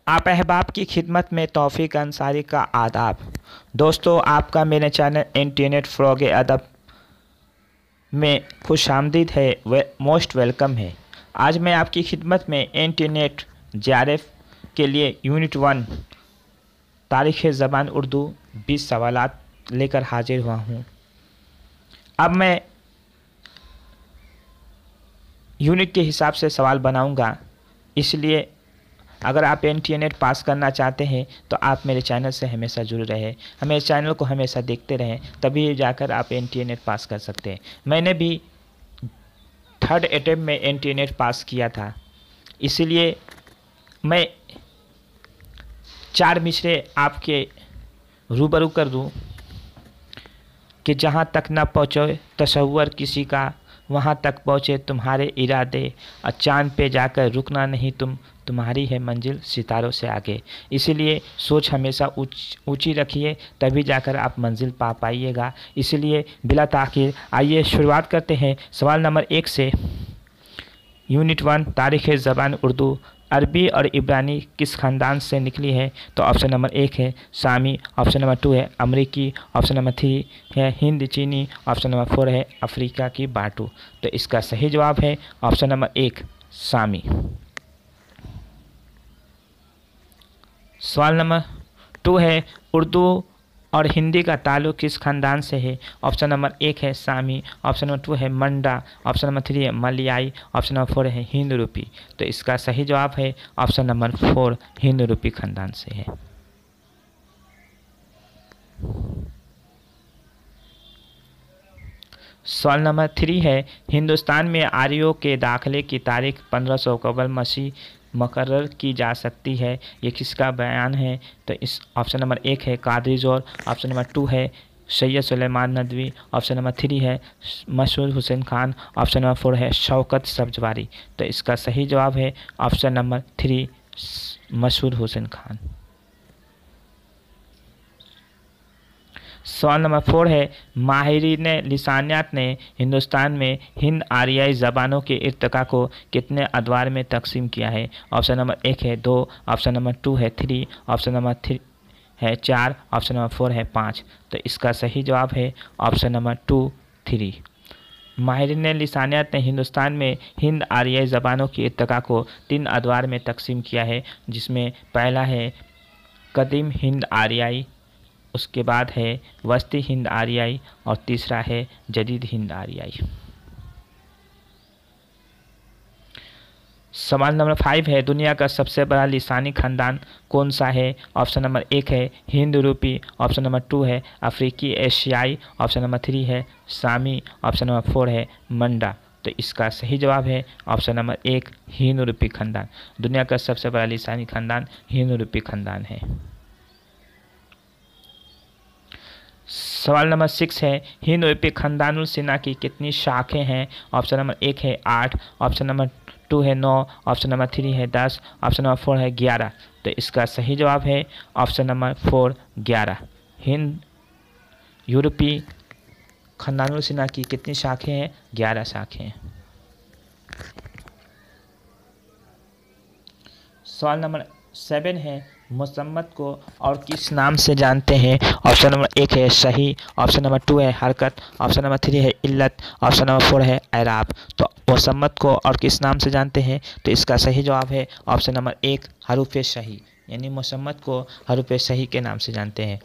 आप अहबाब की खिदमत में तौफीक अंसारी का आदाब। दोस्तों, आपका मेरे चैनल इंटरनेट फ़रोग़ अदब में खुशामदीद है, वे मोस्ट वेलकम है। आज मैं आपकी खिदमत में इंटरनेट जेआरएफ के लिए यूनिट 1 तारीख़ ज़बान उर्दू 20 सवालात लेकर हाजिर हुआ हूँ। अब मैं यूनिट के हिसाब से सवाल बनाऊँगा, इसलिए अगर आप इंटरनेट पास करना चाहते हैं तो आप मेरे चैनल से हमेशा जुड़े रहें, हमें चैनल को हमेशा देखते रहें, तभी जाकर आप इंटरनेट पास कर सकते हैं। मैंने भी 3rd अटेम्प्ट में इंटरनेट पास किया था, इसलिए मैं 4 मिसरे आपके रूबरू कर दूं कि जहां तक न पहुँचे तसव्वुर किसी का, वहाँ तक पहुँचे तुम्हारे इरादे, और चाँद पे जाकर रुकना नहीं तुम्हारी है मंजिल सितारों से आगे। इसीलिए सोच हमेशा ऊंची रखिए, तभी जाकर आप मंजिल पा पाइएगा। इसलिए बिला ताख़ीर आइए शुरुआत करते हैं सवाल नंबर 1 से। यूनिट 1 तारीख़ ज़बान उर्दू अरबी और इब्रानी किस ख़ानदान से निकली है? तो ऑप्शन नंबर 1 है सामी, ऑप्शन नंबर 2 है अमरीकी, ऑप्शन नंबर 3 है हिंद चीनी, ऑप्शन नंबर 4 है अफ्रीका की बाटू। तो इसका सही जवाब है ऑप्शन नंबर 1 सामी। सवाल नंबर 2 है उर्दू और हिंदी का ताल्लुक़ किस ख़ानदान से है? ऑप्शन नंबर 1 है सामी, ऑप्शन नंबर 2 है मंडा, ऑप्शन नंबर 3 है मलयाई, ऑप्शन नंबर 4 है हिंद रूपी। तो इसका सही जवाब है ऑप्शन नंबर 4 हिंद रूपी ख़ानदान से है। सवाल नंबर 3 है हिंदुस्तान में आर्यों के दाखिले की तारीख 1500 कबल मसीह मुकर्रर की जा सकती है, ये किसका बयान है? तो इस ऑप्शन नंबर 1 है कादरी ज़ोर, ऑप्शन नंबर 2 है सैयद सुलेमान नदवी, ऑप्शन नंबर 3 है मसूद हुसैन खान, ऑप्शन नंबर 4 है शौकत सब्जवारी। तो इसका सही जवाब है ऑप्शन नंबर 3 मसूद हुसैन खान। सवाल नंबर 4 है माहिरीन लिसानियात ने हिंदुस्तान में हिंद आरियाई ज़बानों के इर्तिका को कितने अदवार में तकसीम किया है? ऑप्शन नंबर 1 है 2, ऑप्शन नंबर 2 है 3, ऑप्शन नंबर 3 है 4, ऑप्शन नंबर 4 है 5। तो इसका सही जवाब है ऑप्शन नंबर 2 3। माहिरीन लिसानियात ने हिंदुस्तान में हिंद आरियाई ज़बानों की इर्तिका को 3 अदवार में तकसीम किया है, जिसमें पहला है कदीम हिंद आरियाई, उसके बाद है वस्ती हिंद आरियाई, और तीसरा है जदीद हिंद आरियाई। सवाल नंबर 5 है दुनिया का सबसे बड़ा लिसानी ख़ानदान कौन सा है? ऑप्शन नंबर 1 है हिंद यूरोपी, ऑप्शन नंबर 2 है अफ्रीकी एशियाई, ऑप्शन नंबर 3 है सामी, ऑप्शन नंबर 4 है मंडा। तो इसका सही जवाब है ऑप्शन नंबर 1 हिंद यूरोपी ख़ानदान। दुनिया का सबसे बड़ा लिसानी ख़ानदान हिंद यूरोपी ख़ानदान है। सवाल नंबर 6 है हिंद यूरोपी ख़ानदानुल सिना की कितनी शाखें हैं? ऑप्शन नंबर 1 है 8, ऑप्शन नंबर 2 है 9, ऑप्शन नंबर 3 है 10, ऑप्शन नंबर 4 है 11। तो इसका सही जवाब है ऑप्शन नंबर 4 11। हिंद यूरोपी ख़ानदानुल सिना की कितनी शाखें हैं? 11 शाखें हैं। सवाल नंबर 7 है मुसम्मत को और किस नाम से जानते हैं? ऑप्शन नंबर 1 है सही, ऑप्शन नंबर 2 है हरकत, ऑप्शन नंबर 3 है इल्लत, ऑप्शन नंबर 4 है एराब। तो मुसम्मत को और किस नाम से जानते हैं? तो इसका सही जवाब है ऑप्शन नंबर 1 हरूफ सही, यानी मुसम्मत को हरूफ सही के नाम से जानते हैं।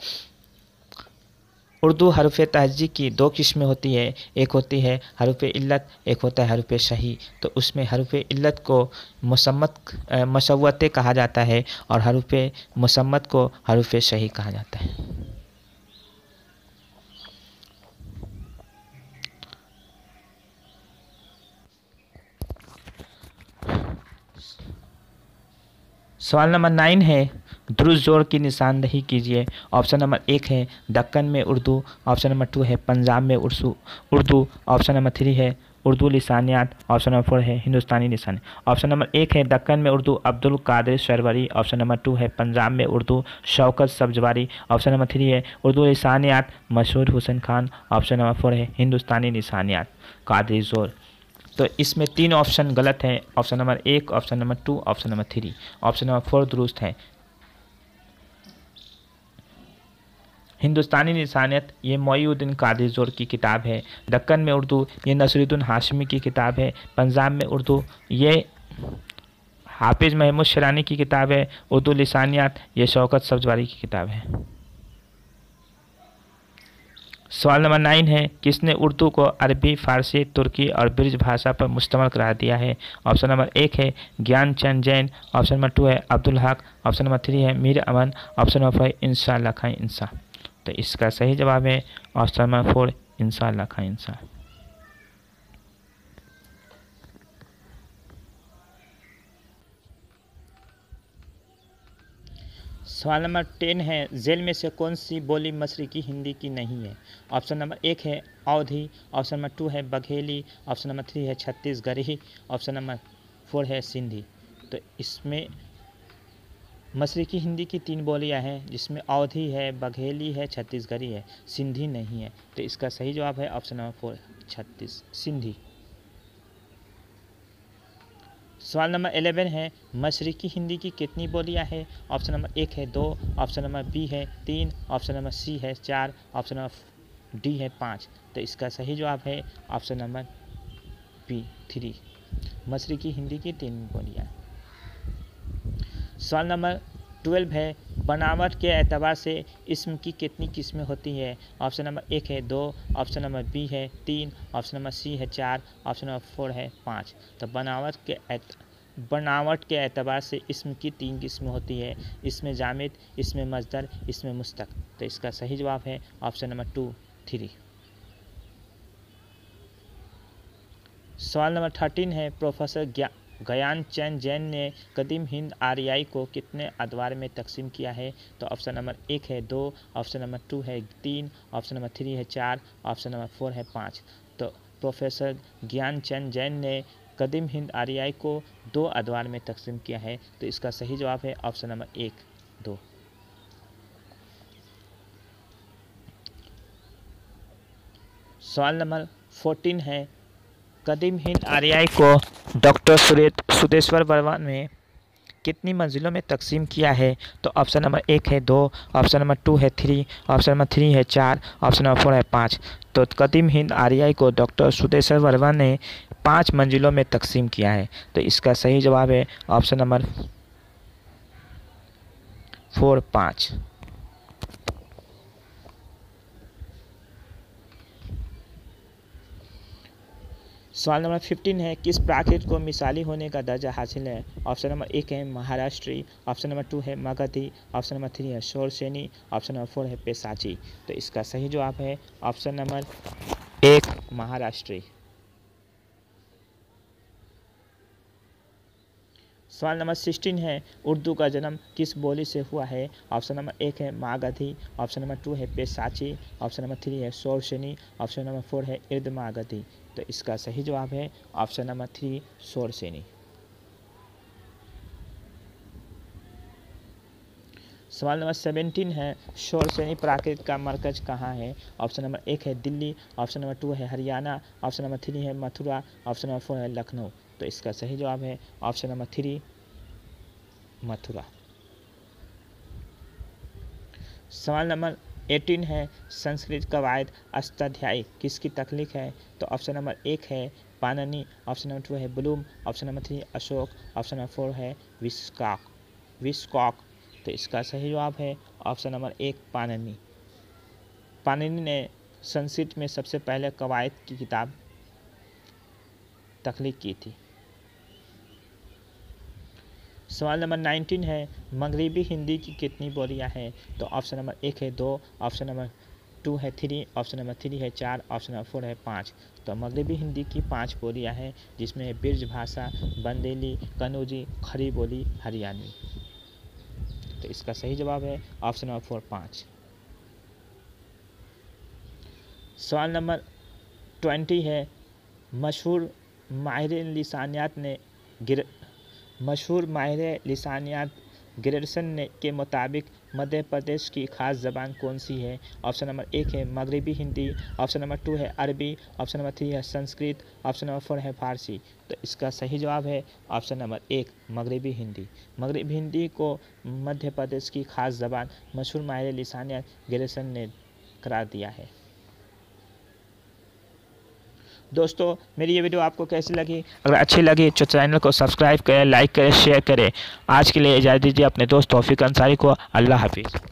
उर्दू हरूफ तहज्जी की 2 किस्में होती है, एक होती है हरूफ इल्लत, एक होता है हरूफ सही। तो उसमें हरूफ इल्लत को मसव्वते कहा जाता है और हरूफ मुसम्मत को हरूफ सही कहा जाता है। सवाल नंबर 9 है दुरुस्त जोड़ की निशानदही कीजिए। ऑप्शन नंबर 1 है दक्कन में उर्दू, ऑप्शन नंबर 2 है पंजाब में उर्दू, ऑप्शन नंबर 3 है उर्दू लिसानियात, ऑप्शन नंबर 4 है हिंदुस्तानी लिसानी। ऑप्शन नंबर 1 है दक्कन में उर्दू अब्दुल कादिर सरवरी, ऑप्शन नंबर 2 है पंजाब में उर्दू शौकत सब्जवारी, ऑप्शन नंबर 3 है उर्दू लिसानियात मसूद हुसैन खान, ऑप्शन नंबर 4 है हिंदुस्तानी लिसानियात कादिर ज़ोर। तो इसमें 3 ऑप्शन गलत हैं, option number 1, option number 2, option number 3। Option number 4 दुरुस्त है। हिंदुस्तानी निशानियत ये मोईउद्दीन कादिर जोर की किताब है। दक्कन में उर्दू ये नसरुद्दीन हाशमी की किताब है। पंजाब में उर्दू ये हाफिज महमूद शरानी की किताब है। उर्दू लिसानियात ये शौकत सब्जवारी की किताब है। सवाल नंबर 9 है, किसने उर्दू को अरबी, फारसी, तुर्की और ब्रिज भाषा पर मुश्तमल करार दिया है? ऑप्शन नंबर 1 है ज्ञानचंद जैन, ऑप्शन नंबर 2 है अब्दुल हक, ऑप्शन नंबर 3 है मीर अमन, ऑप्शन नंबर 4 इंसा अल्लाह खां इंसा। तो इसका सही जवाब है ऑप्शन नंबर 4 इंसा अल्लाह खां इंसा। सवाल नंबर 10 है, झेल में से कौन सी बोली मशरकी हिंदी की नहीं है? ऑप्शन नंबर 1 है अवधी, ऑप्शन नंबर 2 है बघेली, ऑप्शन नंबर 3 है छत्तीसगढ़ी, ऑप्शन नंबर 4 है सिंधी। तो इसमें मशरकी हिंदी की 3 बोलियां हैं, जिसमें अवधी है, बघेली है, छत्तीसगढ़ी है, सिंधी नहीं है। तो इसका सही जवाब है ऑप्शन नंबर 4 सिंधी। सवाल नंबर 11 है, मशरकी हिंदी की कितनी बोलियां हैं? ऑप्शन नंबर 1 है 2, ऑप्शन नंबर बी है 3, ऑप्शन नंबर सी है 4, ऑप्शन नंबर डी है 5। तो इसका सही जवाब है ऑप्शन नंबर बी 3, मशरकी हिंदी की 3 बोलियां। सवाल नंबर 12 है, बनावट के एतबार से इस्म की कितनी किस्में होती है? ऑप्शन नंबर 1 है 2, ऑप्शन नंबर बी है 3, ऑप्शन नंबर सी है 4, ऑप्शन नंबर 4 है 5। तो बनावट के एतबार से इस्म की 3 किस्में होती है, इसमें जामिद, इसमें मजदर, इसमें मुस्तक। तो इसका सही जवाब है ऑप्शन नंबर 2 3। सवाल नंबर 13 है, प्रोफेसर ज्ञानचंद जैन ने कदीम हिंद आर्याई को कितने अदवार में तकसीम किया है? तो ऑप्शन नंबर 1 है 2, ऑप्शन नंबर 2 है 3, ऑप्शन नंबर 3 है 4, ऑप्शन नंबर 4 है 5। तो प्रोफेसर ज्ञानचंद जैन ने कदीम हिंद आर्याई को 2 अदवार में तकसीम किया है। तो इसका सही जवाब है ऑप्शन नंबर 1 2। सवाल नंबर 14 है, कदीम हिंद आर्याई को डॉक्टर सुदेश्वर वर्मा ने कितनी मंजिलों में तकसीम किया है? तो ऑप्शन नंबर 1 है 2, ऑप्शन नंबर 2 है 3, ऑप्शन नंबर 3 है 4, ऑप्शन नंबर 4 है 5। तो कदीम हिंद आर्याई को डॉक्टर सुदेश्वर वर्मा ने 5 मंजिलों में तकसीम किया है। तो इसका सही जवाब है ऑप्शन नंबर 4 5। सवाल नंबर 15 है, किस प्राकृत को मिसाली होने का दर्जा हासिल है? ऑप्शन नंबर 1 है महाराष्ट्री, ऑप्शन नंबर 2 है मगधी, ऑप्शन नंबर 3 है शोरसेनी, ऑप्शन नंबर 4 है पेशाची। तो इसका सही जवाब है ऑप्शन नंबर 1 महाराष्ट्री। सवाल नंबर 16 है, उर्दू का जन्म किस बोली से हुआ है? ऑप्शन नंबर 1 है मागधी, ऑप्शन नंबर 2 है पेशाची, ऑप्शन नंबर 3 है शोरसेनी, ऑप्शन नंबर 4 है इर्द मागधी। तो इसका सही जवाब है ऑप्शन नंबर 3 शोरसेनी। सवाल नंबर 17 है, शोरसेनी प्राकृत का मरकज कहाँ है? ऑप्शन नंबर 1 है दिल्ली, ऑप्शन नंबर 2 है हरियाणा, ऑप्शन नंबर 3 है मथुरा, ऑप्शन नंबर 4 है लखनऊ। तो इसका सही जवाब है ऑप्शन नंबर 3 मथुरा। सवाल नंबर 18 है, संस्कृत कवायद अष्टाध्यायी किसकी तख्लीक है? तो ऑप्शन नंबर 1 है पाणिनि, ऑप्शन नंबर 2 है Bloom, option number 3 Ashok, option number 4 है विस्कॉक। तो इसका सही जवाब है ऑप्शन नंबर 1 पाणिनि। पाणिनि ने संस्कृत में सबसे पहले कवायद की किताब तख्लीक की थी। सवाल नंबर 19 है, मगरिबी हिंदी की कितनी बोलियां हैं? तो ऑप्शन नंबर 1 है 2, ऑप्शन नंबर 2 है 3, ऑप्शन नंबर 3 है 4, ऑप्शन नंबर 4 है 5। तो मगरिबी हिंदी की 5 बोलियां हैं, जिसमें ब्रिज भाषा, बंदेली, कनौजी, खड़ी बोली, हरियाणवी। तो इसका सही जवाब है ऑप्शन नंबर 4 5। सवाल नंबर 20 है, मशहूर माहिर लिसानियात ग्रेडसन ने के मुताबिक मध्य प्रदेश की खास ज़बान कौन सी है? ऑप्शन नंबर 1 है मगरबी हिंदी, ऑप्शन नंबर 2 है अरबी, ऑप्शन नंबर 3 है संस्कृत, ऑप्शन नंबर 4 है फारसी। तो इसका सही जवाब है ऑप्शन नंबर 1 मगरबी हिंदी। मगरबी हिंदी को मध्य प्रदेश की खास ज़बान मशहूर माहिर लिसानियत ग्रेडसन ने करार दिया है। दोस्तों मेरी ये वीडियो आपको कैसी लगी? अगर अच्छी लगी तो चैनल को सब्सक्राइब करें, लाइक करें, शेयर करें। आज के लिए इजाज़त दीजिए अपने दोस्त तौफीक अंसारी को। अल्लाह हाफिज़।